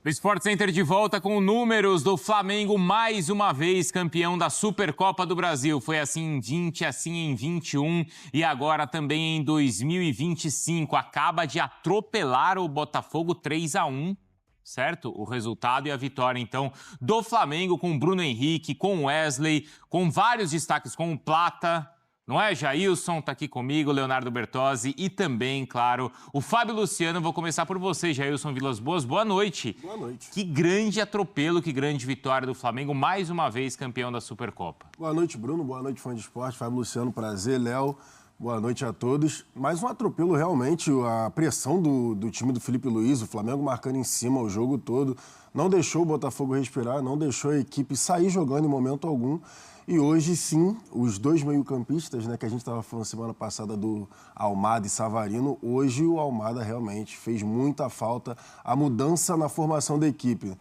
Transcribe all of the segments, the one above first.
O Sport Center de volta com números do Flamengo, mais uma vez campeão da Supercopa do Brasil. Foi assim em 20, assim em 21 e agora também em 2025. Acaba de atropelar o Botafogo 3-1, certo? O resultado e a vitória, então, do Flamengo com Bruno Henrique, com Wesley, com vários destaques, com o Plata. Não é? Jailson tá aqui comigo, Leonardo Bertozzi e também, claro, o Fábio Luciano. Vou começar por você, Jailson Vilas Boas. Boa noite. Boa noite. Que grande atropelo, que grande vitória do Flamengo, mais uma vez campeão da Supercopa. Boa noite, Bruno. Boa noite, fã de esporte. Fábio Luciano, prazer. Léo, boa noite a todos. Mais um atropelo, realmente, a pressão do time do Felipe Luiz, o Flamengo marcando em cima o jogo todo, não deixou o Botafogo respirar, não deixou a equipe sair jogando em momento algum. E hoje, sim, os dois meio-campistas, né, que a gente estava falando semana passada do Almada e Savarino, hoje o Almada realmente fez muita falta a mudança na formação da equipe.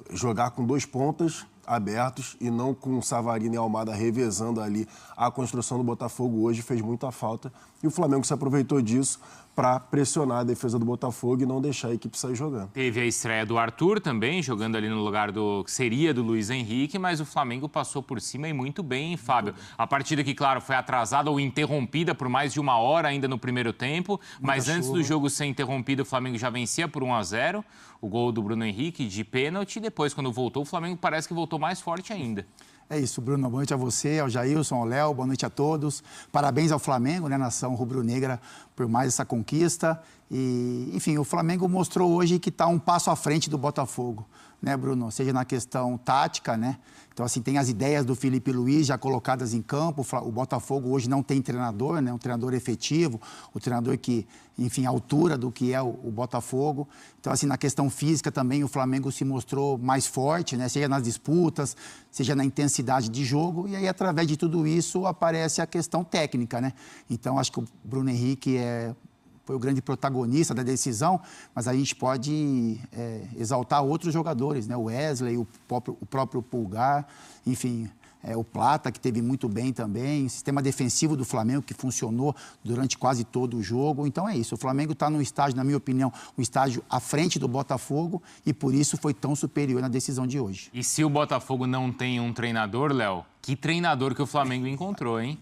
Jogar com dois pontas abertos e não com Savarino e Almada revezando ali a construção do Botafogo hoje fez muita falta. E o Flamengo se aproveitou disso para pressionar a defesa do Botafogo e não deixar a equipe sair jogando. Teve a estreia do Arthur também, jogando ali no lugar que seria do Luiz Henrique, mas o Flamengo passou por cima e muito bem, Fábio. A partida que, claro, foi atrasada ou interrompida por mais de uma hora ainda no primeiro tempo, mas antes do jogo ser interrompido, o Flamengo já vencia por 1-0, o gol do Bruno Henrique de pênalti, e depois, quando voltou, o Flamengo parece que voltou mais forte ainda. É isso, Bruno. Boa noite a você, ao Jailson, ao Léo, boa noite a todos. Parabéns ao Flamengo, né, nação rubro-negra, por mais essa conquista. E, enfim, o Flamengo mostrou hoje que está um passo à frente do Botafogo, né, Bruno? Seja na questão tática, né? Então, assim, tem as ideias do Felipe Luiz já colocadas em campo. O Botafogo hoje não tem treinador, né? Um treinador efetivo, o treinador que, enfim, a altura do que é o Botafogo. Então, assim, na questão física também o Flamengo se mostrou mais forte, né? Seja nas disputas, seja na intensidade de jogo. E aí, através de tudo isso, aparece a questão técnica, né? Então, acho que o Bruno Henrique foi o grande protagonista da decisão, mas a gente pode exaltar outros jogadores, né? O Wesley, o próprio Pulgar, enfim, o Plata, que teve muito bem também, o sistema defensivo do Flamengo, que funcionou durante quase todo o jogo. Então é isso, o Flamengo está num estágio, na minha opinião, um estágio à frente do Botafogo e por isso foi tão superior na decisão de hoje. E se o Botafogo não tem um treinador, Léo, que treinador que o Flamengo encontrou, hein?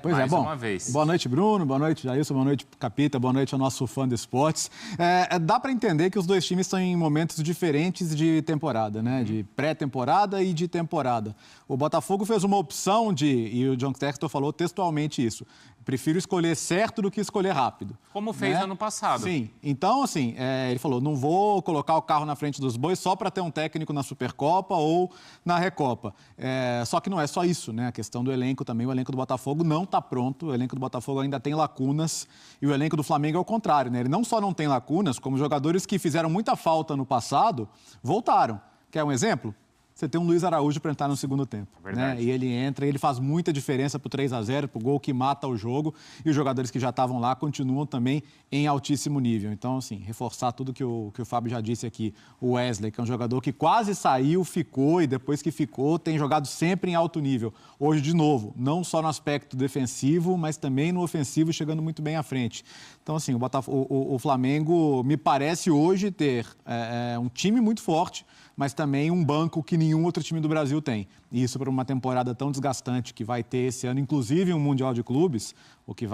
Pois mais bom, uma vez. Boa noite, Bruno, boa noite, Jailson, boa noite, Capita, boa noite ao nosso fã de esportes. Dá para entender que os dois times estão em momentos diferentes de temporada, né? De pré-temporada e de temporada. O Botafogo fez uma opção e o John Textor falou textualmente isso, prefiro escolher certo do que escolher rápido. Como fez ano passado. Sim. Então, assim, ele falou, não vou colocar o carro na frente dos bois só para ter um técnico na Supercopa ou na Recopa. Só que não é só isso, né? A questão do elenco também, o elenco do Botafogo não está pronto, o elenco do Botafogo ainda tem lacunas e o elenco do Flamengo é o contrário, né? Ele não só não tem lacunas, como jogadores que fizeram muita falta no passado, voltaram. Quer um exemplo? Você tem um Luiz Araújo para entrar no segundo tempo. Né? E ele entra, e ele faz muita diferença para o 3-0, para o gol que mata o jogo. E os jogadores que já estavam lá continuam também em altíssimo nível. Então, assim, reforçar tudo que o Fábio já disse aqui. O Wesley, que é um jogador que quase saiu, ficou, e depois que ficou, tem jogado sempre em alto nível. Hoje, de novo, não só no aspecto defensivo, mas também no ofensivo, chegando muito bem à frente. Então, assim, o Flamengo me parece hoje ter um time muito forte, mas também um banco que nenhum outro time do Brasil tem. E isso para uma temporada tão desgastante que vai ter esse ano, inclusive um Mundial de Clubes, o que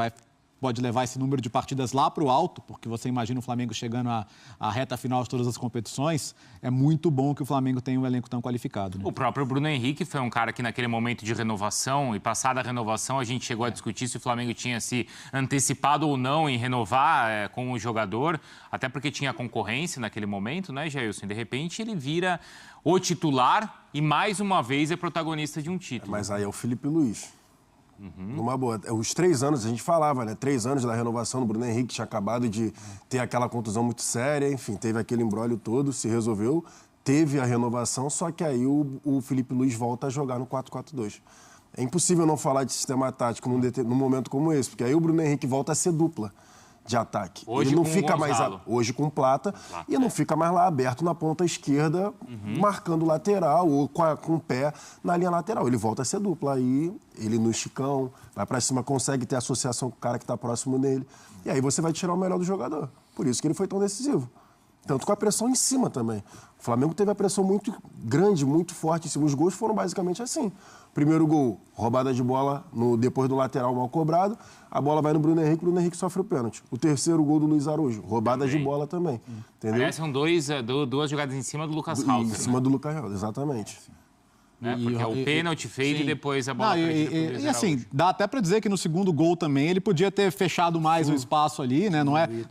pode levar esse número de partidas lá para o alto, porque você imagina o Flamengo chegando à reta final de todas as competições, é muito bom que o Flamengo tenha um elenco tão qualificado. Né? O próprio Bruno Henrique foi um cara que naquele momento de renovação, e passada a renovação, a gente chegou a discutir se o Flamengo tinha se antecipado ou não em renovar com o jogador, até porque tinha concorrência naquele momento, né, Jailson? De repente ele vira o titular e mais uma vez é protagonista de um título. Mas aí é o Felipe Luiz. Numa boa. Os 3 anos, a gente falava, né? 3 anos da renovação do Bruno Henrique, tinha acabado de ter aquela contusão muito séria, enfim, teve aquele imbróglio todo, se resolveu, teve a renovação, só que aí o Felipe Luiz volta a jogar no 4-4-2. É impossível não falar de sistema tático num momento como esse, porque aí o Bruno Henrique volta a ser dupla de ataque. Hoje ele não com fica o mais hoje com Plata e não fica mais lá aberto na ponta esquerda, marcando lateral ou com o pé na linha lateral. Ele volta a ser dupla. Aí ele no esticão, vai para cima, consegue ter associação com o cara que está próximo dele. E aí você vai tirar o melhor do jogador. Por isso que ele foi tão decisivo. Tanto com a pressão em cima também. O O Flamengo teve a pressão muito grande, muito forte em cima. Os gols foram basicamente assim. Primeiro gol, roubada de bola depois do lateral mal cobrado. A bola vai no Bruno Henrique sofre o pênalti. O terceiro gol do Luiz Araújo, roubada de bola também. Entendeu? Aliás, são duas jogadas em cima do Lucas Halter. Em cima do Lucas Halter, exatamente. Né? Porque é o pênalti feito e depois a bola perdida pro Luiz Araújo. E assim, dá até para dizer que no segundo gol também ele podia ter fechado mais o espaço ali, né?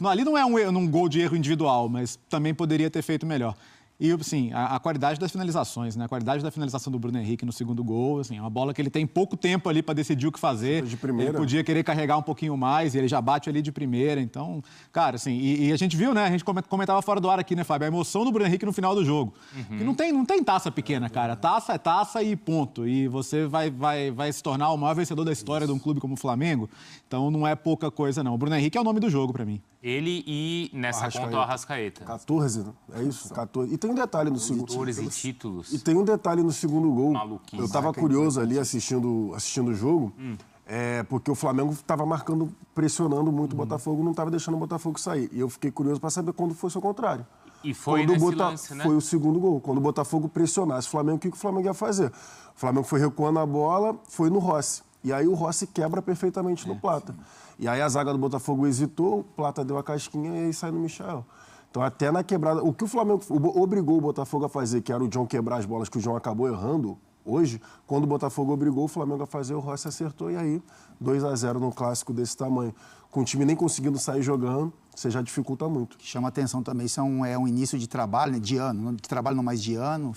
Ali não é um gol de erro individual, mas também poderia ter feito melhor. E, assim, a qualidade das finalizações, né? A qualidade da finalização do Bruno Henrique no segundo gol, assim, é uma bola que ele tem pouco tempo ali para decidir o que fazer. De primeira. Ele podia querer carregar um pouquinho mais e ele já bate ali de primeira. Então, cara, assim, e a gente viu, né? A gente comentava fora do ar aqui, né, Fábio? A emoção do Bruno Henrique no final do jogo. Que não tem taça pequena, cara. Taça é taça e ponto. E você vai se tornar o maior vencedor da história de um clube como o Flamengo. Então, não é pouca coisa, não. O Bruno Henrique é o nome do jogo para mim. Ele e, nessa conta, o Arrascaeta. 14, é isso? 14. E tem um detalhe no segundo... 14 títulos. E tem um detalhe no segundo gol. Maluquice. Eu estava curioso ali assistindo o jogo, porque o Flamengo estava pressionando muito o Botafogo, não estava deixando o Botafogo sair. E eu fiquei curioso para saber quando fosse o contrário. E foi nesse lance, né? Foi o segundo gol. Quando o Botafogo pressionasse o Flamengo, o que o Flamengo ia fazer? O Flamengo foi recuando a bola, foi no Rossi. E aí o Rossi quebra perfeitamente no Plata. E aí a zaga do Botafogo hesitou, o Plata deu a casquinha e aí sai no Michael. Então, até na quebrada... O que o Flamengo obrigou o Botafogo a fazer, que era o John quebrar as bolas, que o John acabou errando hoje, quando o Botafogo obrigou o Flamengo a fazer, o Rossi acertou. E aí, 2-0 num clássico desse tamanho. Com o time nem conseguindo sair jogando, você já dificulta muito. O que chama atenção também é um início de trabalho, né, de ano. De trabalho não mais de ano.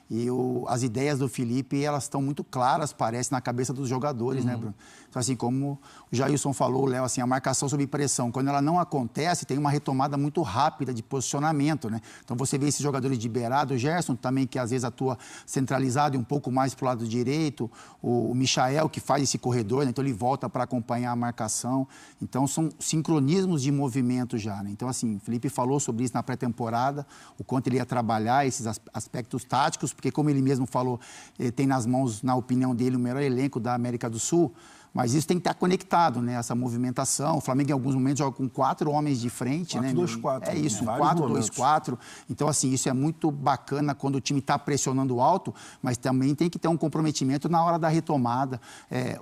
E as ideias do Felipe, elas estão muito claras, parece, na cabeça dos jogadores, né, Bruno? Então, assim, como o Jailson falou, Léo, assim, a marcação sob pressão, quando ela não acontece, tem uma retomada muito rápida de posicionamento, né? Então, você vê esses jogadores de beirada, o Gerson também, que às vezes atua centralizado e um pouco mais para o lado direito, o Michael, que faz esse corredor, né? Então ele volta para acompanhar a marcação. Então, são sincronismos de movimento já, né? Então, assim, o Felipe falou sobre isso na pré-temporada, o quanto ele ia trabalhar esses aspectos táticos, porque, como ele mesmo falou, ele tem nas mãos, na opinião dele, o melhor elenco da América do Sul. Mas isso tem que estar conectado, né? Essa movimentação. O Flamengo, em alguns momentos, joga com 4 homens de frente, 4-2-4. né? É isso, 4-2-4. Então, assim, isso é muito bacana quando o time está pressionando alto, mas também tem que ter um comprometimento na hora da retomada.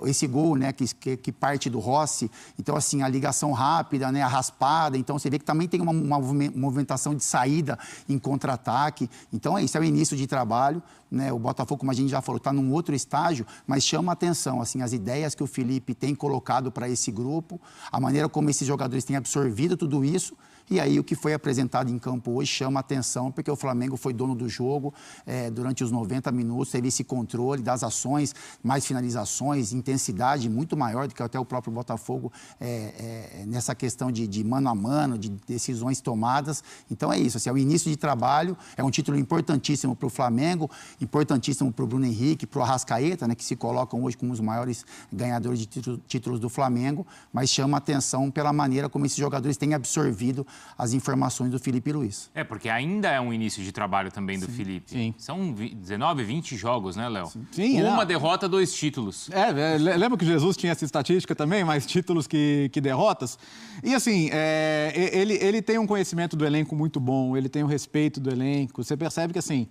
Esse gol, né, que parte do Rossi. Então, assim, a ligação rápida, né, a raspada. Então, você vê que também tem uma movimentação de saída em contra-ataque. Então, isso é o início de trabalho. Né? O Botafogo, como a gente já falou, está num outro estágio, mas chama a atenção, assim, as ideias que o Felipe tem colocado para esse grupo, a maneira como esses jogadores têm absorvido tudo isso. E aí o que foi apresentado em campo hoje chama a atenção, porque o Flamengo foi dono do jogo durante os 90 minutos, teve esse controle das ações, mais finalizações, intensidade muito maior do que até o próprio Botafogo nessa questão de mano a mano, de decisões tomadas. Então é isso, assim, é o início de trabalho, é um título importantíssimo para o Flamengo, importantíssimo para o Bruno Henrique, para o Arrascaeta, né, que se colocam hoje como os maiores ganhadores de títulos do Flamengo, mas chama a atenção pela maneira como esses jogadores têm absorvido as informações do Felipe Luiz. Porque ainda é um início de trabalho também do Felipe. Sim. São 19, 20 jogos, né, Léo? Sim, uma derrota, 2 títulos. Lembra que Jesus tinha essa estatística também, mais títulos que derrotas? E assim, ele tem um conhecimento do elenco muito bom, ele tem um respeito do elenco. Você percebe que assim,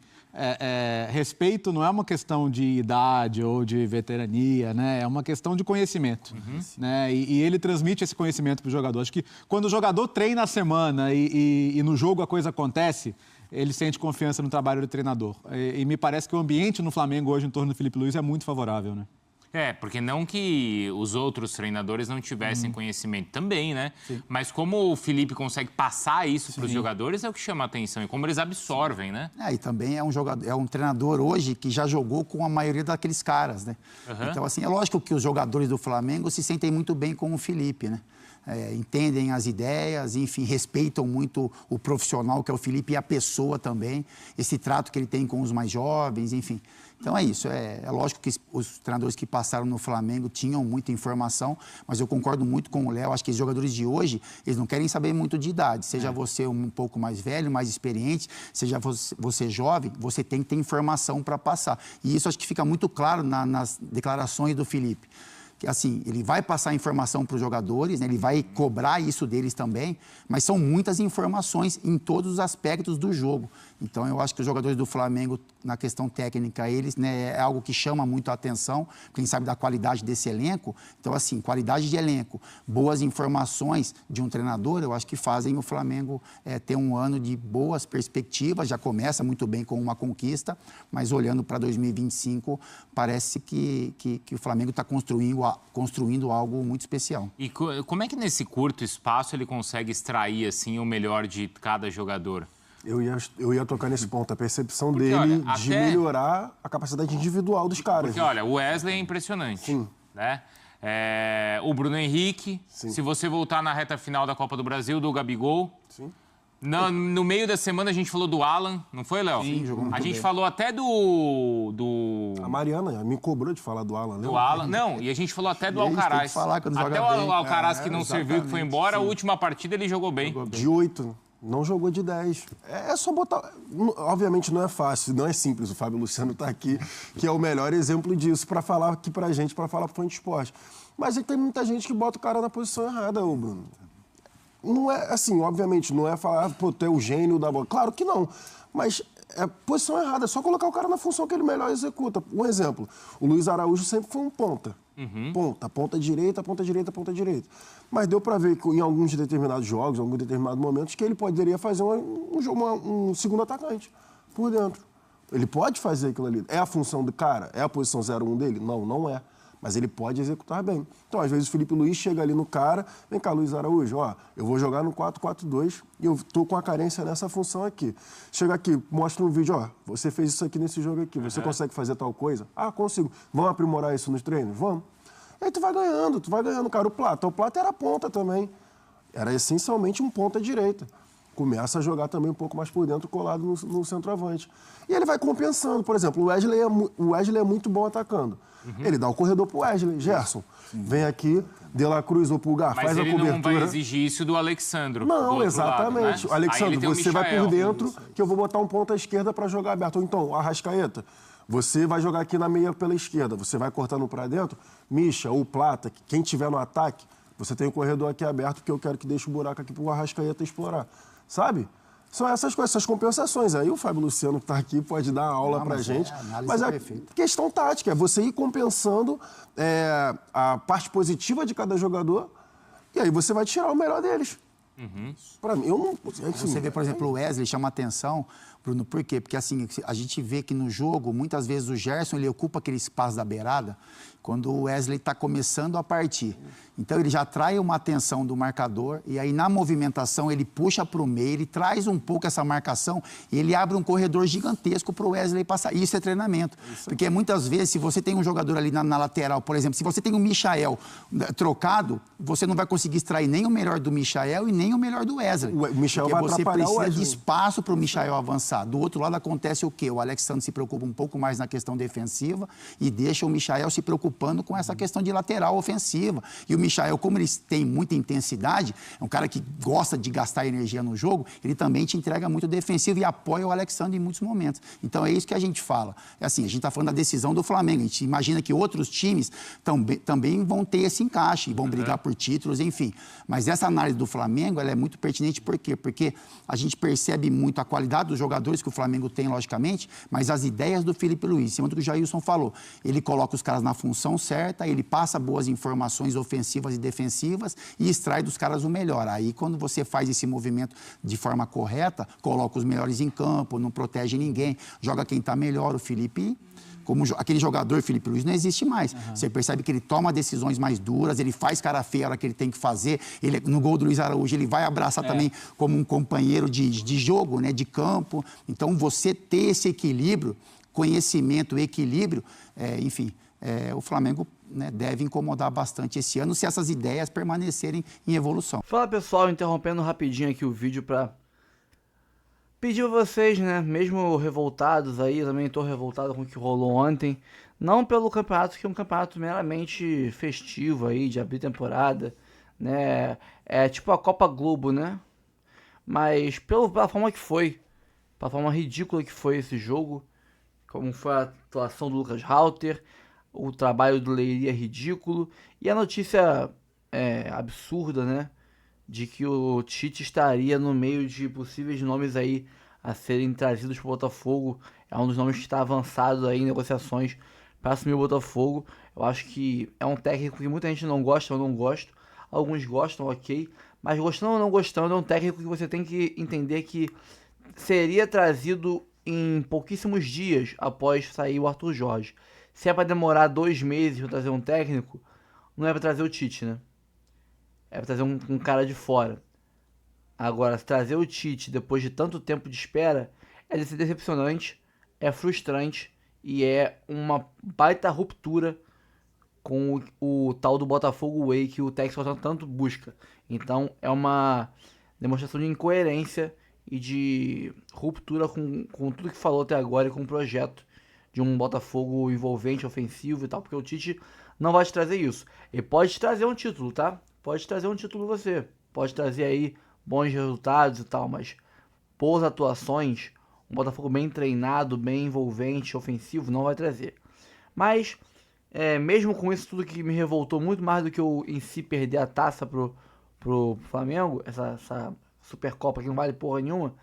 respeito não é uma questão de idade ou de veterania, né? É uma questão de conhecimento. Né? E ele transmite esse conhecimento para o jogador. Acho que quando o jogador treina a semana e no jogo a coisa acontece, ele sente confiança no trabalho do treinador. E me parece que o ambiente no Flamengo hoje em torno do Felipe Luiz é muito favorável, né? Porque não que os outros treinadores não tivessem conhecimento também, né? Sim. Mas como o Felipe consegue passar isso para os jogadores é o que chama a atenção e como eles absorvem, né? E também é um treinador hoje que já jogou com a maioria daqueles caras, né? Então, assim, é lógico que os jogadores do Flamengo se sentem muito bem com o Felipe, né? Entendem as ideias, enfim, respeitam muito o profissional que é o Felipe e a pessoa também, esse trato que ele tem com os mais jovens, enfim. Então é isso, é lógico que os treinadores que passaram no Flamengo tinham muita informação, mas eu concordo muito com o Léo, acho que os jogadores de hoje, eles não querem saber muito de idade, seja você um pouco mais velho, mais experiente, seja você jovem, você tem que ter informação para passar. E isso acho que fica muito claro nas declarações do Felipe. Assim, ele vai passar informação para os jogadores, né? Ele vai cobrar isso deles também, mas são muitas informações em todos os aspectos do jogo. Então, eu acho que os jogadores do Flamengo, na questão técnica, eles, né, é algo que chama muito a atenção, quem sabe da qualidade desse elenco. Então, assim, qualidade de elenco, boas informações de um treinador, eu acho que fazem o Flamengo ter um ano de boas perspectivas. Já começa muito bem com uma conquista, mas olhando para 2025, parece que o Flamengo está construindo algo muito especial. E como é que nesse curto espaço ele consegue extrair assim o melhor de cada jogador? Eu ia tocar nesse ponto, a percepção Porque, dele olha, de melhorar a capacidade individual dos caras. Porque, olha, o Wesley é impressionante. Sim. Né? O Bruno Henrique, Sim. se você voltar na reta final da Copa do Brasil, do Gabigol. Sim. No meio da semana a gente falou do Alan, não foi, Léo? Sim, jogou muito A gente bem. falou até A Mariana me cobrou de falar do Alan, né? do Alan. Não, e a gente falou até do E aí, tem que Alcaraz. falar quando Até joga o bem. Alcaraz que não serviu, que foi embora, a última partida ele jogou bem. De 8, não jogou de 10. É só botar... Obviamente não é fácil, não é simples. O Fábio Luciano está aqui, que é o melhor exemplo disso, para falar aqui pra gente, para falar pro fã de esporte. Mas tem muita gente que bota o cara na posição errada, ô Bruno. Não é assim, obviamente, não é falar, pô, tu é o gênio da bola. Claro que não. Mas é posição errada, é só colocar o cara na função que ele melhor executa. Um exemplo, o Luiz Araújo sempre foi um ponta. Ponta direita, ponta direita, ponta direita. Mas deu para ver que em alguns determinados jogos, em alguns determinados momentos, que ele poderia fazer um segundo atacante por dentro. Ele pode fazer aquilo ali. É a função do cara? É a posição 0-1 dele? Não, não é. Mas ele pode executar bem. Então, às vezes, o Felipe Luiz chega ali no cara, vem cá, Luiz Araújo, ó, eu vou jogar no 4-4-2 e eu tô com a carência nessa função aqui. Chega aqui, mostra um vídeo, ó, você fez isso aqui nesse jogo aqui, você consegue fazer tal coisa? Ah, consigo. Vamos aprimorar isso nos treinos? Vamos. E aí tu vai ganhando, cara. O Plata era ponta também. Era essencialmente um ponta direita. Começa a jogar também um pouco mais por dentro, colado no centroavante. E ele vai compensando. Por exemplo, o Wesley é muito bom atacando. Ele dá o corredor pro Wesley. Gerson, vem aqui, De La Cruz ou Pulgar, Mas faz a ele cobertura. não vai exigir isso do Alexandro. Não, do outro exatamente. lado, né? Alexandre, Aí ele tem o você vai por Michael. dentro, que eu vou botar um ponta à esquerda para jogar aberto. Ou então, o Arrascaeta, você vai jogar aqui na meia pela esquerda, você vai cortando para dentro, Misha ou Plata, quem tiver no ataque, você tem o corredor aqui aberto, porque eu quero que deixe o buraco aqui para o Arrascaeta explorar. Sabe? São essas coisas, essas compensações. Aí o Fábio Luciano, que está aqui, pode dar aula para a gente. Mas é questão tática, é você ir compensando a parte positiva de cada jogador e aí você vai tirar o melhor deles. Para mim, eu não... Assim, Você vê, por exemplo, o Wesley chama atenção, Bruno, por quê? Porque assim, a gente vê que no jogo, muitas vezes o Gerson, ele ocupa aquele espaço da beirada quando o Wesley está começando a partir. Então, ele já atrai uma atenção do marcador e aí, na movimentação, ele puxa para o meio, ele traz um pouco essa marcação e ele abre um corredor gigantesco para o Wesley passar. Isso é treinamento. Porque muitas vezes, se você tem um jogador ali na lateral, por exemplo, se você tem o Michael trocado, você não vai conseguir extrair nem o melhor do Michael e nem o melhor do Wesley. O Michael vai você atrapalhar o precisa de Wesley. espaço para o Michael avançar. Do outro lado acontece o quê? O Alexandre se preocupa um pouco mais na questão defensiva e deixa o Michael se preocupando com essa questão de lateral ofensiva. E o Michael, como ele tem muita intensidade, é um cara que gosta de gastar energia no jogo, ele também te entrega muito defensivo e apoia o Alexandre em muitos momentos. Então é isso que a gente fala. É assim, a gente está falando da decisão do Flamengo. A gente imagina que outros times também vão ter esse encaixe e vão brigar por títulos, enfim. Mas essa análise do Flamengo, ela é muito pertinente, por quê? Porque a gente percebe muito a qualidade dos jogadores que o Flamengo tem, logicamente, mas as ideias do Felipe Luiz, em cima do que o Jailson falou. Ele coloca os caras na função certa, ele passa boas informações ofensivas e defensivas e extrai dos caras o melhor. Aí, quando você faz esse movimento de forma correta, coloca os melhores em campo, não protege ninguém, joga quem está melhor. O Felipe... Como aquele jogador, Felipe Luiz, não existe mais. Você percebe que ele toma decisões mais duras, ele faz cara feia a hora que ele tem que fazer. Ele, no gol do Luiz Araújo, ele vai abraçar também como um companheiro de jogo, né, de campo. Então, você ter esse equilíbrio, conhecimento, equilíbrio, enfim, o Flamengo, né, deve incomodar bastante esse ano se essas ideias permanecerem em evolução. Fala, pessoal, interrompendo rapidinho aqui o vídeo para pedir a vocês, né, mesmo revoltados aí, eu também estou revoltado com o que rolou ontem, não pelo campeonato, que é um campeonato meramente festivo aí, de abrir temporada, né, é tipo a Copa Globo, né, mas pela forma que foi, pela forma ridícula que foi esse jogo, como foi a atuação do Lucas Halter, o trabalho do Leiria ridículo, e a notícia absurda, né, de que o Tite estaria no meio de possíveis nomes aí a serem trazidos para o Botafogo. É um dos nomes que está avançado aí em negociações para assumir o Botafogo. Eu acho que é um técnico que muita gente não gosta, eu não gosto. Alguns gostam, ok. Mas gostando ou não gostando, é um técnico que você tem que entender que seria trazido em pouquíssimos dias após sair o Arthur Jorge. Se é para demorar 2 meses para trazer um técnico, não é para trazer o Tite, né? É para trazer um cara de fora. Agora, trazer o Tite depois de tanto tempo de espera é decepcionante, é frustrante e é uma baita ruptura com o tal do Botafogo Way que o Texas tanto busca. Então, é uma demonstração de incoerência e de ruptura com tudo que falou até agora e com o projeto de um Botafogo envolvente, ofensivo e tal, porque o Tite não vai te trazer isso. Ele pode te trazer um título, tá? Pode trazer um título você. Pode trazer aí bons resultados e tal, mas boas atuações, um Botafogo bem treinado, bem envolvente, ofensivo, não vai trazer. Mas, mesmo com isso tudo que me revoltou muito mais do que eu em si perder a taça pro Flamengo, essa Supercopa que não vale porra nenhuma,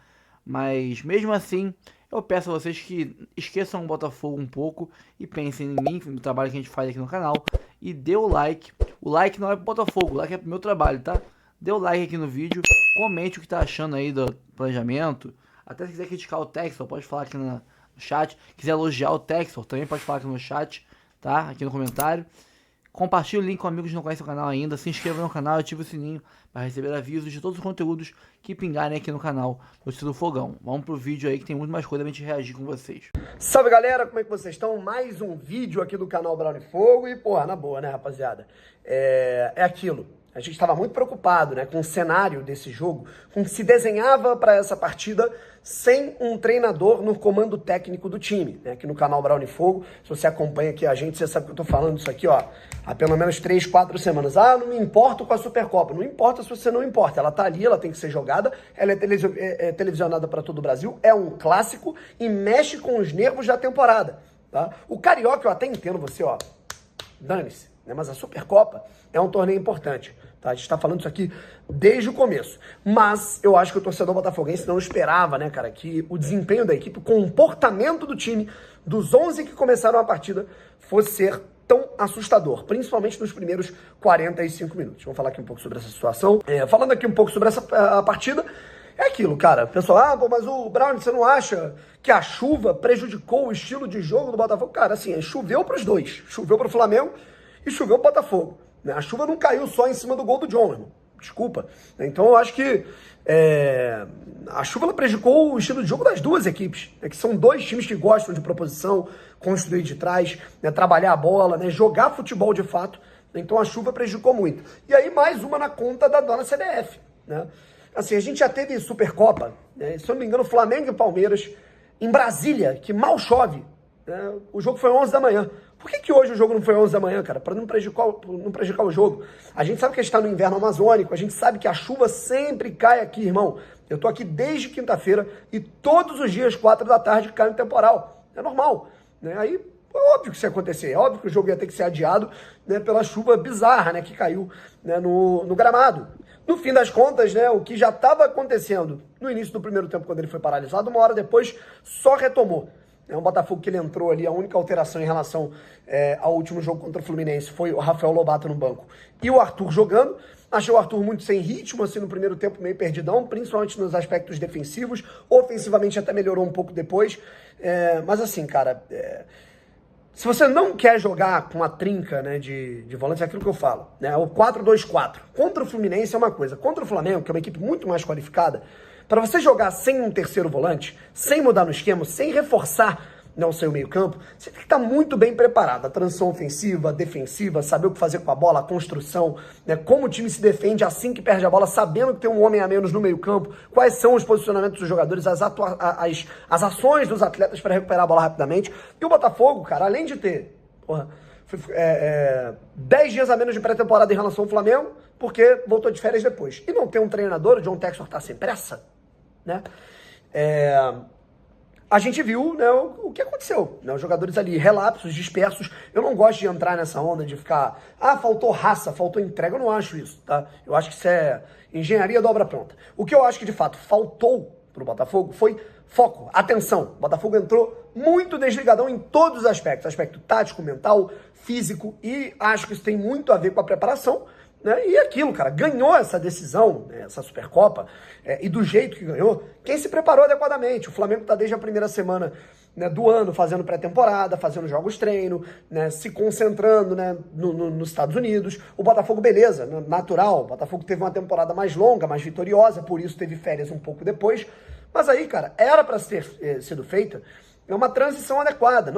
mas mesmo assim, eu peço a vocês que esqueçam o Botafogo um pouco e pensem em mim, no trabalho que a gente faz aqui no canal, e dê o like. O like não é pro Botafogo, o like é pro meu trabalho, tá? Dê o like aqui no vídeo, comente o que tá achando aí do planejamento. Até se quiser criticar o Textor, pode falar aqui no chat. Quiser elogiar o Textor, também pode falar aqui no chat, tá? Aqui no comentário. Compartilhe o link com amigos que não conhecem o canal ainda. Se inscreva no canal e ative o sininho para receber avisos de todos os conteúdos que pingarem aqui no canal do Estilo Fogão. Vamos pro vídeo aí que tem muito mais coisa pra gente reagir com vocês. Salve galera, como é que vocês estão? Mais um vídeo aqui do canal Brownie Fogo e, porra, na boa, né, rapaziada? É aquilo. A gente estava muito preocupado, né, com o cenário desse jogo, com o que se desenhava para essa partida sem um treinador no comando técnico do time, né? Aqui no canal Brownie Fogo, se você acompanha aqui a gente, você sabe que eu tô falando isso aqui, ó, há pelo menos 3, 4 semanas. Ah, não me importo com a Supercopa. Não importa se você não importa. Ela tá ali, ela tem que ser jogada, ela é televisionada para todo o Brasil, é um clássico e mexe com os nervos da temporada, tá? O Carioca, eu até entendo você, ó, dane-se, né? Mas a Supercopa é um torneio importante, tá? A gente tá falando isso aqui desde o começo. Mas eu acho que o torcedor botafoguense não esperava, né, cara, que o desempenho da equipe, o comportamento do time, dos 11 que começaram a partida, fosse ser tão assustador, principalmente nos primeiros 45 minutos. Vamos falar aqui um pouco sobre essa situação. Falando aqui um pouco sobre a partida, é aquilo, cara. Pessoal, mas o Brown, você não acha que a chuva prejudicou o estilo de jogo do Botafogo? Cara, assim, choveu pros dois. Choveu pro Flamengo e choveu pro Botafogo. A chuva não caiu só em cima do gol do John, irmão. Desculpa. Então eu acho que a chuva ela prejudicou o estilo de jogo das duas equipes, né, que são dois times que gostam de proposição, construir de trás, né, trabalhar a bola, né, jogar futebol de fato. Então a chuva prejudicou muito. E aí mais uma na conta da dona CBF, né? Assim, a gente já teve Supercopa, né, se eu não me engano, Flamengo e Palmeiras em Brasília, que mal chove, né, o jogo foi 11 da manhã. Por que hoje o jogo não foi 11 da manhã, cara? Para não prejudicar o jogo. A gente sabe que a gente está no inverno amazônico, a gente sabe que a chuva sempre cai aqui, irmão. Eu tô aqui desde quinta-feira e todos os dias, 4 da tarde, cai um temporal. É normal, né? Aí, é óbvio que isso ia acontecer. É óbvio que o jogo ia ter que ser adiado, né, pela chuva bizarra, né, que caiu, né, no gramado. No fim das contas, né, o que já estava acontecendo no início do primeiro tempo, quando ele foi paralisado, uma hora depois só retomou. É um Botafogo que ele entrou ali, a única alteração em relação ao último jogo contra o Fluminense foi o Rafael Lobato no banco e o Arthur jogando. Achei o Arthur muito sem ritmo, assim, no primeiro tempo meio perdidão, principalmente nos aspectos defensivos. Ofensivamente até melhorou um pouco depois. Mas assim, cara, se você não quer jogar com a trinca, né, de volante, é aquilo que eu falo, né, o 4-2-4. Contra o Fluminense é uma coisa, contra o Flamengo, que é uma equipe muito mais qualificada, para você jogar sem um terceiro volante, sem mudar no esquema, sem reforçar, né, o seu meio campo, você tem que estar muito bem preparado. A transição ofensiva, defensiva, saber o que fazer com a bola, a construção, né, como o time se defende assim que perde a bola, sabendo que tem um homem a menos no meio campo, quais são os posicionamentos dos jogadores, as ações dos atletas para recuperar a bola rapidamente. E o Botafogo, cara, além de ter 10 dias a menos de pré-temporada em relação ao Flamengo, porque voltou de férias depois. E não tem um treinador, o John Textor tá sem pressa, né? A gente viu, né, o que aconteceu, né? Os jogadores ali relapsos, dispersos. Eu não gosto de entrar nessa onda de ficar, faltou raça, faltou entrega. Eu não acho isso, tá? Eu acho que isso é engenharia da obra pronta. O que eu acho que de fato faltou pro Botafogo foi foco, atenção. O Botafogo entrou muito desligadão em todos os aspectos. Aspecto tático, mental, físico, e acho que isso tem muito a ver com a preparação, né? E aquilo, cara, ganhou essa decisão, né, essa Supercopa, e do jeito que ganhou, quem se preparou adequadamente. O Flamengo está desde a primeira semana, né, do ano fazendo pré-temporada, fazendo jogos treino, né, se concentrando, né, nos Estados Unidos. O Botafogo, beleza, natural. O Botafogo teve uma temporada mais longa, mais vitoriosa, por isso teve férias um pouco depois. Mas aí, cara, era para ter sido feita uma transição adequada.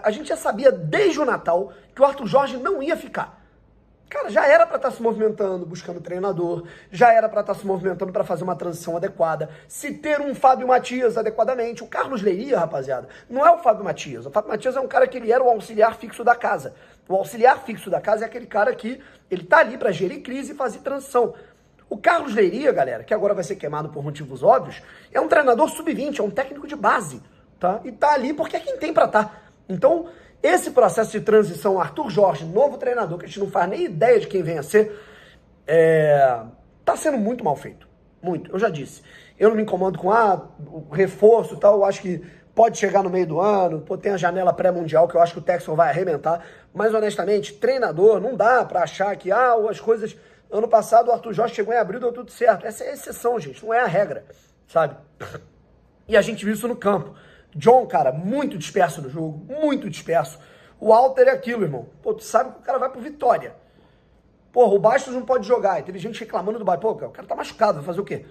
A gente já sabia desde o Natal que o Arthur Jorge não ia ficar. Cara, já era para estar se movimentando, buscando treinador, já era para estar se movimentando para fazer uma transição adequada, se ter um Fábio Matias adequadamente. O Carlos Leiria, rapaziada, não é o Fábio Matias. O Fábio Matias é um cara que ele era o auxiliar fixo da casa. O auxiliar fixo da casa é aquele cara que ele tá ali para gerir crise e fazer transição. O Carlos Leiria, galera, que agora vai ser queimado por motivos óbvios, é um treinador sub-20, é um técnico de base, tá? E tá ali porque é quem tem para estar. Então, esse processo de transição, Arthur Jorge, novo treinador, que a gente não faz nem ideia de quem vem a ser, tá sendo muito mal feito. Muito. Eu já disse. Eu não me incomodo com o reforço e tal. Eu acho que pode chegar no meio do ano. Pô, tem a janela pré-mundial que eu acho que o Textor vai arrebentar. Mas, honestamente, treinador, não dá pra achar que as coisas... Ano passado o Arthur Jorge chegou em abril e deu tudo certo. Essa é a exceção, gente. Não é a regra, sabe? E a gente viu isso no campo. John, cara, muito disperso no jogo, muito disperso. O Walter é aquilo, irmão. Pô, tu sabe que o cara vai pro Vitória. Porra, o Bastos não pode jogar. E teve gente reclamando do Bastos. Pô, o cara tá machucado, vai fazer o quê?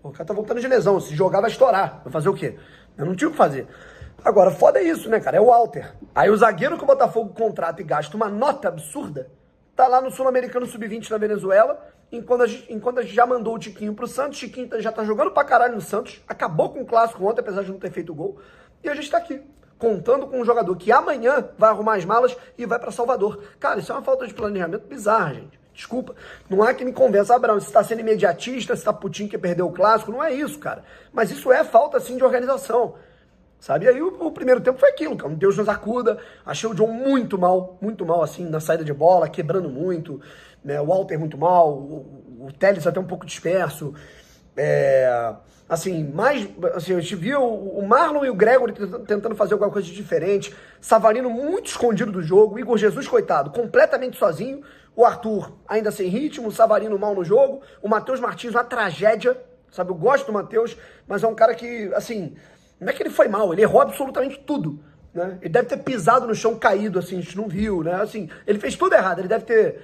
Pô, o cara tá voltando de lesão. Se jogar, vai estourar. Vai fazer o quê? Eu não tinha o que fazer. Agora, foda é isso, né, cara? É o Walter. Aí o zagueiro que o Botafogo contrata e gasta uma nota absurda, tá lá no Sul-Americano Sub-20 na Venezuela, enquanto a gente já mandou o Tiquinho pro Santos. Tiquinho já tá jogando pra caralho no Santos. Acabou com o clássico ontem, apesar de não ter feito gol. E a gente tá aqui, contando com um jogador que amanhã vai arrumar as malas e vai pra Salvador. Cara, isso é uma falta de planejamento bizarra, gente. Desculpa. Não há que me convença, Abraão, se tá sendo imediatista, se tá putinho que perdeu o clássico. Não é isso, cara. Mas isso é falta, sim, de organização. Sabe? E aí o primeiro tempo foi aquilo, cara. Um Deus nos acuda. Achei o John muito mal, assim, na saída de bola, quebrando muito. Né? O Walter muito mal, o Telles até um pouco disperso. Assim, a gente viu o Marlon e o Gregory tentando fazer alguma coisa de diferente. Savarino muito escondido do jogo. Igor Jesus, coitado, completamente sozinho. O Arthur ainda sem ritmo. O Savarino mal no jogo. O Matheus Martins, uma tragédia. Sabe, eu gosto do Matheus, mas é um cara que, assim, não é que ele foi mal, ele errou absolutamente tudo. Né? Ele deve ter pisado no chão caído, assim, a gente não viu, né? Assim, ele fez tudo errado, ele deve ter...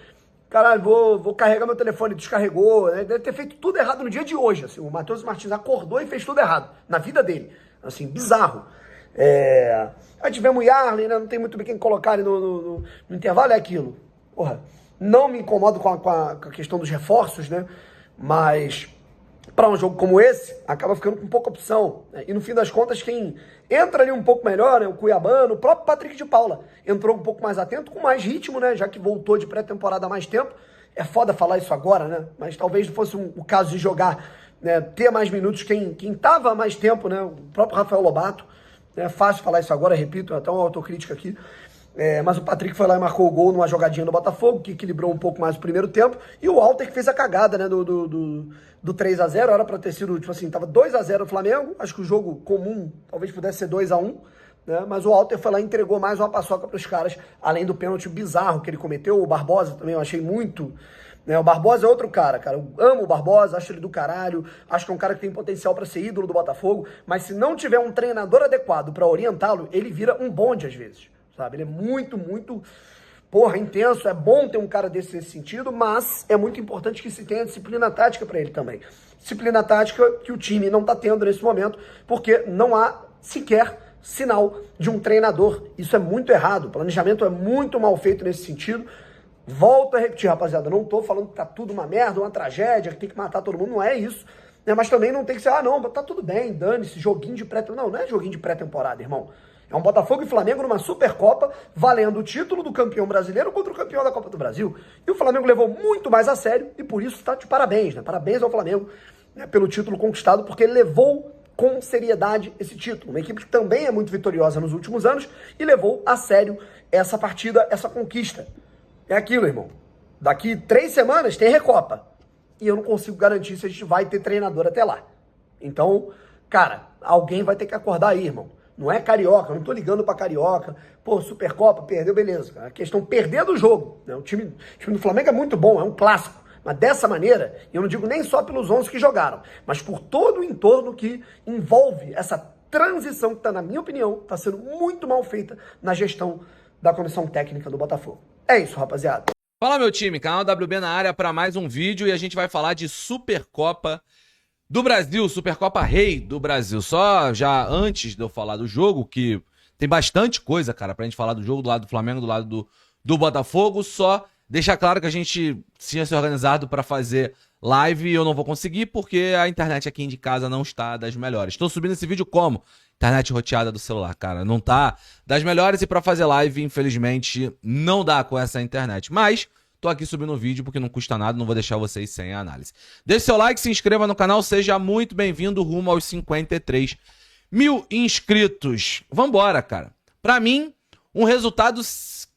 Caralho, vou carregar meu telefone, descarregou, né? Deve ter feito tudo errado no dia de hoje, assim. O Matheus Martins acordou e fez tudo errado, na vida dele. Assim, bizarro. Aí tivemos o Yarley, né? Não tem muito bem quem colocar ali no intervalo, é aquilo. Porra, não me incomodo com a questão dos reforços, né? Mas... para um jogo como esse, acaba ficando com pouca opção. Né? E no fim das contas, quem entra ali um pouco melhor, né? O Cuiabano, o próprio Patrick de Paula, entrou um pouco mais atento, com mais ritmo, né? Já que voltou de pré-temporada há mais tempo. É foda falar isso agora, né? Mas talvez não fosse o caso de jogar, né? Ter mais minutos quem tava há mais tempo, né? O próprio Rafael Lobato. É fácil falar isso agora, repito, até uma autocrítica aqui. Mas o Patrick foi lá e marcou o gol numa jogadinha do Botafogo, que equilibrou um pouco mais o primeiro tempo. E o Walter que fez a cagada, né, do 3-0, era pra ter sido, tipo assim, tava 2-0 o Flamengo. Acho que o jogo comum talvez pudesse ser 2-1, né? Mas o Walter foi lá e entregou mais uma paçoca pros caras, além do pênalti bizarro que ele cometeu. O Barbosa também eu achei muito... Né? O Barbosa é outro cara. Eu amo o Barbosa, acho ele do caralho. Acho que é um cara que tem potencial pra ser ídolo do Botafogo. Mas se não tiver um treinador adequado pra orientá-lo, ele vira um bonde às vezes. Sabe? Ele é muito, intenso. É bom ter um cara desse nesse sentido, mas é muito importante que se tenha disciplina tática para ele também. Disciplina tática que o time não está tendo nesse momento, porque não há sequer sinal de um treinador. Isso é muito errado. O planejamento é muito mal feito nesse sentido. Volto a repetir, rapaziada, não tô falando que tá tudo uma merda, uma tragédia, que tem que matar todo mundo, não é isso. Né? Mas também não tem que ser, não, tá tudo bem, dane-se, joguinho de pré-temporada. Não é joguinho de pré-temporada, irmão. É um Botafogo e Flamengo numa Supercopa, valendo o título do campeão brasileiro contra o campeão da Copa do Brasil. E o Flamengo levou muito mais a sério e por isso está de parabéns, né? Parabéns ao Flamengo, né, pelo título conquistado, porque ele levou com seriedade esse título. Uma equipe que também é muito vitoriosa nos últimos anos e levou a sério essa partida, essa conquista. É aquilo, irmão. Daqui 3 semanas tem Recopa. E eu não consigo garantir se a gente vai ter treinador até lá. Então... Cara, alguém vai ter que acordar aí, irmão. Não é Carioca, eu não tô ligando pra Carioca. Pô, Supercopa, perdeu, beleza. A questão perder do jogo, né? O time do Flamengo é muito bom, é um clássico. Mas dessa maneira, eu não digo nem só pelos 11 que jogaram, mas por todo o entorno que envolve essa transição que tá, na minha opinião, tá sendo muito mal feita na gestão da comissão técnica do Botafogo. É isso, rapaziada. Fala, meu time, canal WB na área para mais um vídeo e a gente vai falar de Supercopa do Brasil, Supercopa Rei do Brasil. Só já antes de eu falar do jogo, que tem bastante coisa, cara, pra gente falar do jogo do lado do Flamengo, do lado do Botafogo, só deixar claro que a gente tinha se organizado para fazer live e eu não vou conseguir porque a internet aqui de casa não está das melhores. Estou subindo esse vídeo como? Internet roteada do celular, cara, não tá das melhores e para fazer live, infelizmente, não dá com essa internet. Mas tô aqui subindo o vídeo porque não custa nada, não vou deixar vocês sem a análise. Deixe seu like, se inscreva no canal, seja muito bem-vindo rumo aos 53 mil inscritos. Vambora, cara. Pra mim, um resultado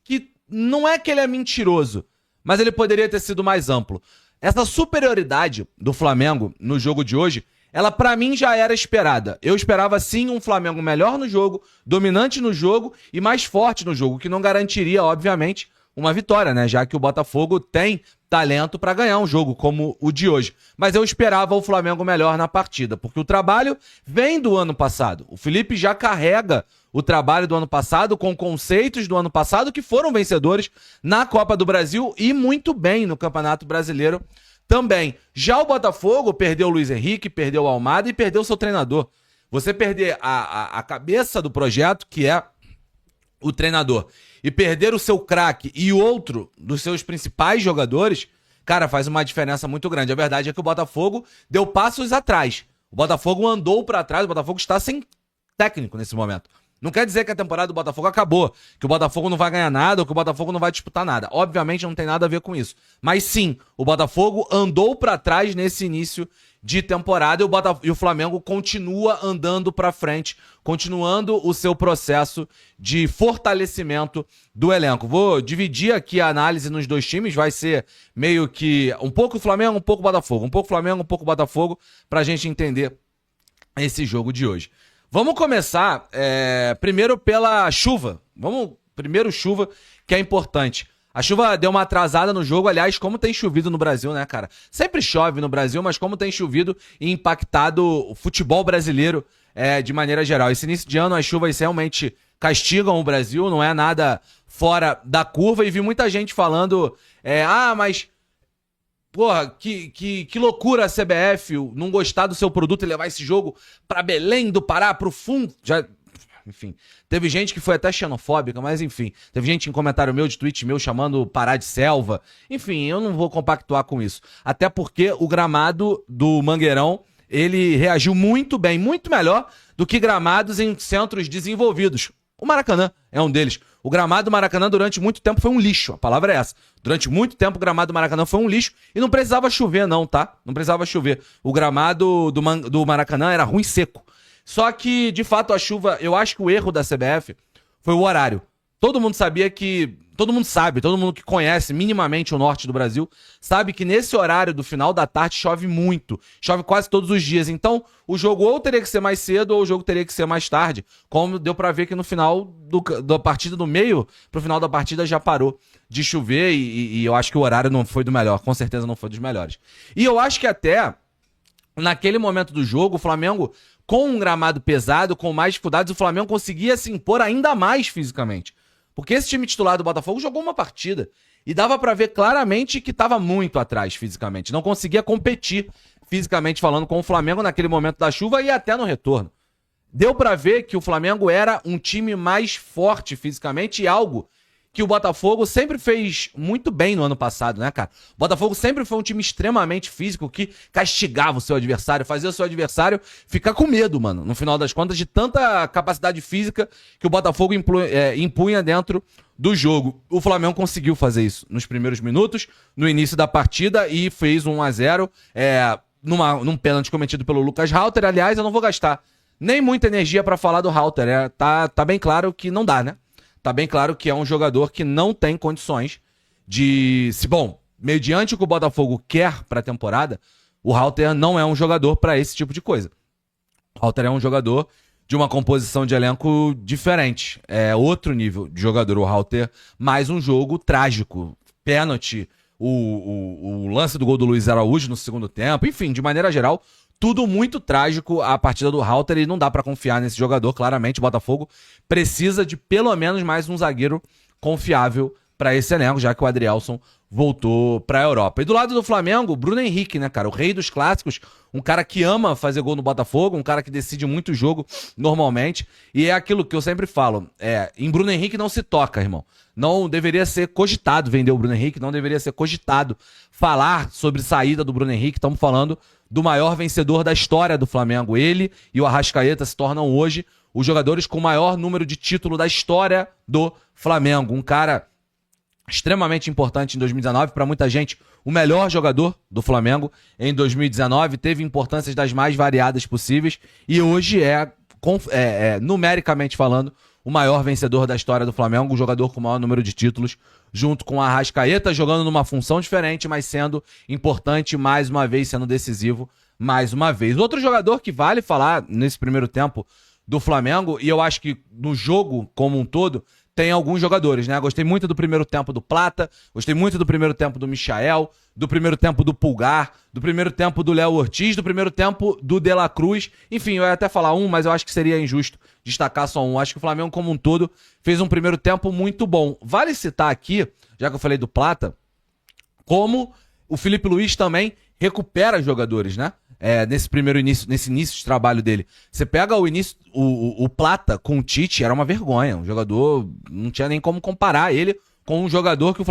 que não é que ele é mentiroso, mas ele poderia ter sido mais amplo. Essa superioridade do Flamengo no jogo de hoje, ela pra mim já era esperada. Eu esperava sim um Flamengo melhor no jogo, dominante no jogo e mais forte no jogo, que não garantiria, obviamente, uma vitória, né? Já que o Botafogo tem talento para ganhar um jogo como o de hoje. Mas eu esperava o Flamengo melhor na partida, porque o trabalho vem do ano passado. O Felipe já carrega o trabalho do ano passado com conceitos do ano passado que foram vencedores na Copa do Brasil e muito bem no Campeonato Brasileiro também. Já o Botafogo perdeu o Luiz Henrique, perdeu o Almada e perdeu o seu treinador. Você perder a cabeça do projeto, que é o treinador, e perder o seu craque e outro dos seus principais jogadores, cara, faz uma diferença muito grande. A verdade é que o Botafogo deu passos atrás. O Botafogo andou para trás, o Botafogo está sem técnico nesse momento. Não quer dizer que a temporada do Botafogo acabou, que o Botafogo não vai ganhar nada ou que o Botafogo não vai disputar nada. Obviamente não tem nada a ver com isso. Mas sim, o Botafogo andou para trás nesse início de temporada e o Flamengo continua andando para frente, continuando o seu processo de fortalecimento do elenco. Vou dividir aqui a análise nos dois times, vai ser meio que um pouco Flamengo, um pouco Botafogo, um pouco Flamengo, um pouco Botafogo, pra gente entender esse jogo de hoje. Vamos começar primeiro pela chuva. Primeiro chuva, que é importante. A chuva deu uma atrasada no jogo, aliás, como tem chovido no Brasil, né, cara? Sempre chove no Brasil, mas como tem chovido e impactado o futebol brasileiro de maneira geral. Esse início de ano as chuvas realmente castigam o Brasil, não é nada fora da curva. E vi muita gente falando, mas... Porra, que loucura a CBF não gostar do seu produto e levar esse jogo pra Belém do Pará, pro fundo. Enfim, teve gente que foi até xenofóbica, mas enfim. Teve gente em comentário meu, de tweet meu, chamando Pará de selva. Enfim, eu não vou compactuar com isso. Até porque o gramado do Mangueirão, ele reagiu muito bem, muito melhor do que gramados em centros desenvolvidos. O Maracanã é um deles. O gramado do Maracanã durante muito tempo foi um lixo. A palavra é essa. Durante muito tempo o gramado do Maracanã foi um lixo e não precisava chover não, tá? Não precisava chover. O gramado do Maracanã era ruim seco. Só que, de fato, a chuva... Eu acho que o erro da CBF foi o horário. Todo mundo sabia que... Todo mundo sabe, todo mundo que conhece minimamente o norte do Brasil, sabe que nesse horário do final da tarde chove muito. Chove quase todos os dias. Então, o jogo ou teria que ser mais cedo ou o jogo teria que ser mais tarde. Como deu pra ver que no final da partida, do meio pro final da partida, já parou de chover e eu acho que o horário não foi do melhor. Com certeza não foi dos melhores. E eu acho que até naquele momento do jogo, o Flamengo, com um gramado pesado, com mais dificuldades, o Flamengo conseguia se impor ainda mais fisicamente. Porque esse time titular do Botafogo jogou uma partida e dava pra ver claramente que estava muito atrás fisicamente. Não conseguia competir fisicamente falando com o Flamengo naquele momento da chuva e até no retorno. Deu pra ver que o Flamengo era um time mais forte fisicamente e algo que o Botafogo sempre fez muito bem no ano passado, né, cara? O Botafogo sempre foi um time extremamente físico que castigava o seu adversário, fazia o seu adversário ficar com medo, mano, no final das contas, de tanta capacidade física que o Botafogo impunha dentro do jogo. O Flamengo conseguiu fazer isso nos primeiros minutos, no início da partida, e fez 1-0 num pênalti cometido pelo Lucas Halter. Aliás, eu não vou gastar nem muita energia pra falar do Halter, tá bem claro que não dá, né? Tá bem claro que é um jogador que não tem condições de... mediante o que o Botafogo quer pra temporada, o Halter não é um jogador pra esse tipo de coisa. O Halter é um jogador de uma composição de elenco diferente. É outro nível de jogador, o Halter. Mais um jogo trágico. Pênalti, o lance do gol do Luiz Araújo no segundo tempo. Enfim, de maneira geral, tudo muito trágico a partida do Halter e não dá pra confiar nesse jogador. Claramente, o Botafogo precisa de pelo menos mais um zagueiro confiável pra esse elenco, já que o Adrielson voltou pra Europa. E do lado do Flamengo, Bruno Henrique, né, cara? O rei dos clássicos, um cara que ama fazer gol no Botafogo, um cara que decide muito o jogo normalmente. E é aquilo que eu sempre falo, em Bruno Henrique não se toca, irmão. Não deveria ser cogitado vender o Bruno Henrique, não deveria ser cogitado falar sobre saída do Bruno Henrique. Estamos falando do maior vencedor da história do Flamengo. Ele e o Arrascaeta se tornam hoje os jogadores com o maior número de título da história do Flamengo. Um cara extremamente importante em 2019, para muita gente, o melhor jogador do Flamengo em 2019, teve importâncias das mais variadas possíveis e hoje numericamente falando, o maior vencedor da história do Flamengo, o jogador com o maior número de títulos, junto com a Arrascaeta, jogando numa função diferente, mas sendo importante mais uma vez, sendo decisivo mais uma vez. Outro jogador que vale falar nesse primeiro tempo do Flamengo, e eu acho que no jogo como um todo, tem alguns jogadores, né? Gostei muito do primeiro tempo do Plata, gostei muito do primeiro tempo do Michael, do primeiro tempo do Pulgar, do primeiro tempo do Léo Ortiz, do primeiro tempo do De La Cruz. Enfim, eu ia até falar um, mas eu acho que seria injusto destacar só um. Acho que o Flamengo como um todo fez um primeiro tempo muito bom. Vale citar aqui, já que eu falei do Plata, como o Felipe Luiz também recupera jogadores, né? Nesse início de trabalho dele. Você pega o Plata com o Tite, era uma vergonha. Um jogador, não tinha nem como comparar ele com um jogador que o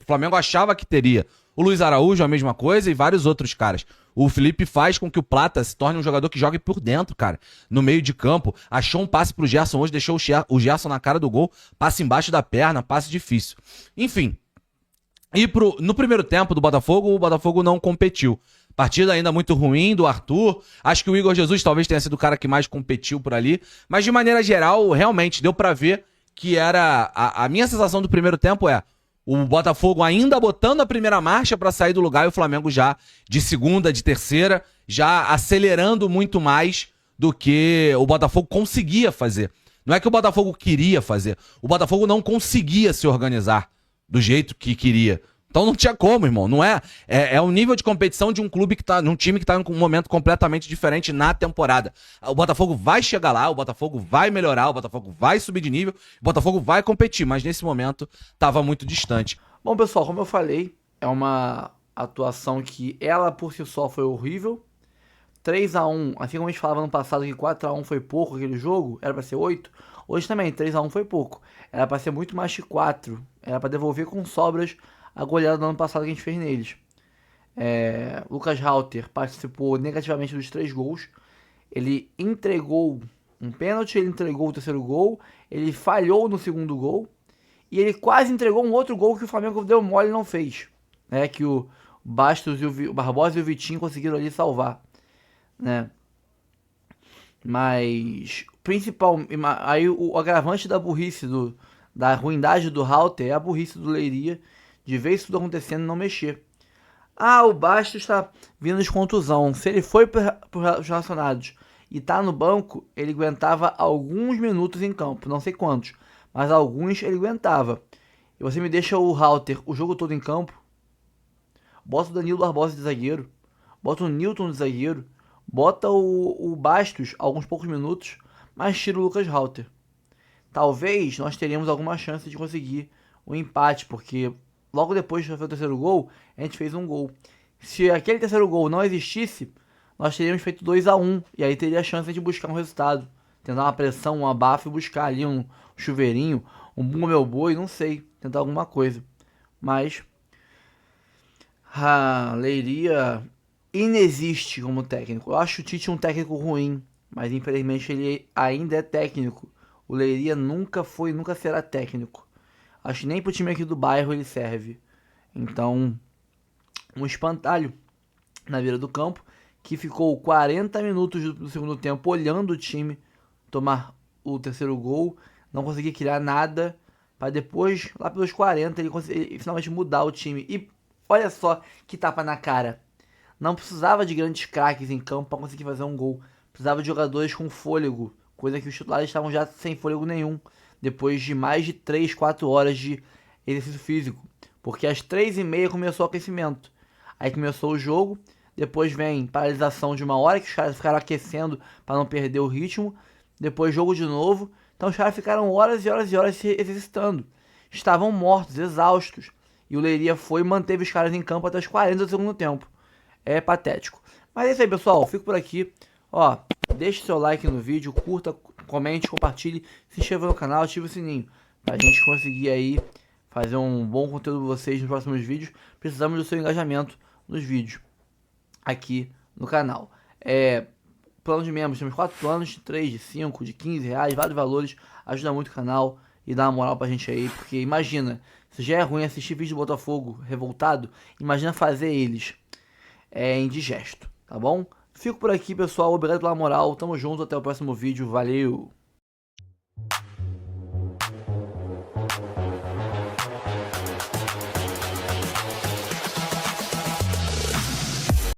Flamengo achava que teria. O Luiz Araújo, a mesma coisa, e vários outros caras. O Felipe faz com que o Plata se torne um jogador que jogue por dentro, cara. No meio de campo. Achou um passe pro Gerson hoje, deixou o Gerson na cara do gol. Passe embaixo da perna, passe difícil. Enfim. E no primeiro tempo do Botafogo, o Botafogo não competiu. Partida ainda muito ruim do Arthur. Acho que o Igor Jesus talvez tenha sido o cara que mais competiu por ali. Mas de maneira geral, realmente, deu pra ver que era... A minha sensação do primeiro tempo o Botafogo ainda botando a primeira marcha pra sair do lugar e o Flamengo já de segunda, de terceira, já acelerando muito mais do que o Botafogo conseguia fazer. Não é que o Botafogo queria fazer. O Botafogo não conseguia se organizar do jeito que queria. Então não tinha como, irmão. Não é um nível de competição de um clube que tá, num time que tá em um momento completamente diferente na temporada. O Botafogo vai chegar lá, o Botafogo vai melhorar, o Botafogo vai subir de nível, o Botafogo vai competir, mas nesse momento tava muito distante. Bom, pessoal, como eu falei, é uma atuação que ela por si só foi horrível. 3-1, assim como a gente falava no passado que 4-1 foi pouco aquele jogo, era pra ser 8. Hoje também, 3-1 foi pouco. Era pra ser muito mais que 4. Era pra devolver com sobras a goleada do ano passado que a gente fez neles. Lucas Halter participou negativamente dos 3 gols. Ele entregou um pênalti, ele entregou o terceiro gol, ele falhou no segundo gol e ele quase entregou um outro gol que o Flamengo deu mole e não fez. Que o Bastos e o Barbosa e o Vitinho conseguiram ali salvar. Né? Mas aí o agravante da burrice, da ruindade do Halter é a burrice do Leiria de ver isso tudo acontecendo e não mexer. O Bastos está vindo de contusão. Se ele foi para os relacionados e tá no banco, ele aguentava alguns minutos em campo. Não sei quantos, mas alguns ele aguentava. E você me deixa o Halter o jogo todo em campo? Bota o Danilo Barbosa de zagueiro. Bota o Nilton de zagueiro. Bota o Bastos alguns poucos minutos, mas tira o Lucas Halter. Talvez nós teríamos alguma chance de conseguir um empate, porque logo depois de fazer o terceiro gol, a gente fez um gol. Se aquele terceiro gol não existisse, nós teríamos feito 2-1. E aí teria a chance de buscar um resultado. Tentar uma pressão, um abafo e buscar ali um chuveirinho, um bumba meu boi, não sei. Tentar alguma coisa. Mas a Leiria inexiste como técnico. Eu acho o Tite um técnico ruim, mas infelizmente ele ainda é técnico. O Leiria nunca foi, nunca será técnico. Acho que nem pro time aqui do bairro ele serve. Então, um espantalho na beira do campo, que ficou 40 minutos do segundo tempo olhando o time tomar o terceiro gol, não conseguir criar nada, para depois, lá pelos 40, ele finalmente mudar o time. E olha só que tapa na cara. Não precisava de grandes craques em campo para conseguir fazer um gol. precisava de jogadores com fôlego, coisa que os titulares estavam já sem fôlego nenhum, depois de mais de 3, 4 horas de exercício físico, porque às 3h30 começou o aquecimento, aí começou o jogo, depois vem paralisação de 1 hora, que os caras ficaram aquecendo para não perder o ritmo, depois jogo de novo, então os caras ficaram horas e horas e horas se exercitando, estavam mortos, exaustos, e o Leiria foi e manteve os caras em campo até os 40 do segundo tempo. É patético. Mas é isso aí, pessoal. Fico por aqui. Ó, deixe seu like no vídeo, curta, comente, compartilhe, se inscreva no canal, ative o sininho. Pra gente conseguir aí fazer um bom conteúdo pra vocês nos próximos vídeos. Precisamos do seu engajamento nos vídeos aqui no canal. Plano de membros, temos 4 planos, de 3, de 5, de 15 reais, vários valores. Ajuda muito o canal e dá uma moral pra gente aí. Porque imagina, se já é ruim assistir vídeo do Botafogo revoltado, imagina fazer eles indigesto, tá bom? Fico por aqui, pessoal. Obrigado pela moral. Tamo junto. Até o próximo vídeo. Valeu!